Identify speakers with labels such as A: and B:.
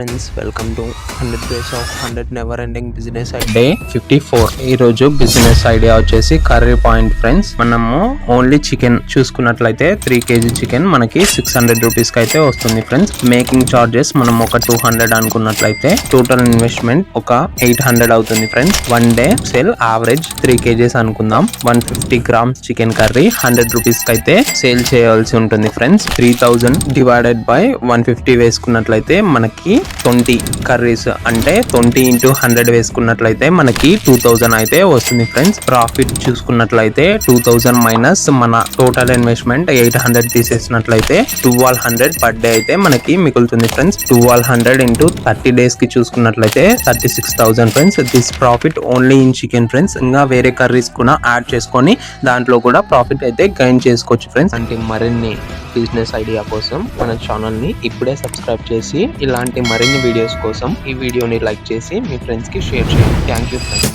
A: Friends welcome to 100 days of 100 never ending business day 54. ఈ రోజు business idea వచ్చేసి curry point friends. మనము only chicken చూసుకున్నట్లయితే 3 kg chicken మనకి 600 రూపీస్ కి అయితే వస్తుంది ఫ్రెండ్స్. మేకింగ్ చార్జెస్ మనం ఒక 200 అనుకున్నట్లయితే టోటల్ ఇన్వెస్ట్మెంట్ ఒక 800 అవుతుంది friends. 1 day sale average 3 kgs అనుకుందాం. 150 grams చికెన్ కర్రీ 100 రూపీస్ కి అయితే సేల్ చేయాల్సి ఉంటుంది ఫ్రెండ్స్. 3000 డివైడెడ్ బై 150 వేసుకున్నట్లయితే మనకి 20 కర్రీస్ అంటే 20 into 100 వేసుకున్నట్లయితే మనకి 2000 అయితే వస్తుంది ఫ్రెండ్స్. ప్రాఫిట్ చూసుకున్నట్లయితే 2000 మైనస్ మన టోటల్ ఇన్వెస్ట్మెంట్ 800 తీసేసినట్లయితే 1200 పర్ డే అయితే మనకి మిగులుతుంది ఫ్రెండ్స్. 1200 into 30 days కి చూసుకున్నట్లయితే 36,000 friends. This profit only in chicken friends. ఇంకా వేరే కర్రీస్ కూడా యాడ్ చేసుకొని దాంట్లో కూడా ప్రాఫిట్ అయితే గెయిన్ చేసుకోవచ్చు ఫ్రెండ్స్. అంటే మరిన్ని బిజినెస్ ఐడియా కోసం మన ఛానల్ ని ఇప్పుడే సబ్స్క్రైబ్ చేసి ఇలాంటి మరిన్ని వీడియోస్ కోసం ఈ వీడియోని లైక్ చేసి మీ ఫ్రెండ్స్ కి షేర్ చేయండి. Thank you friends.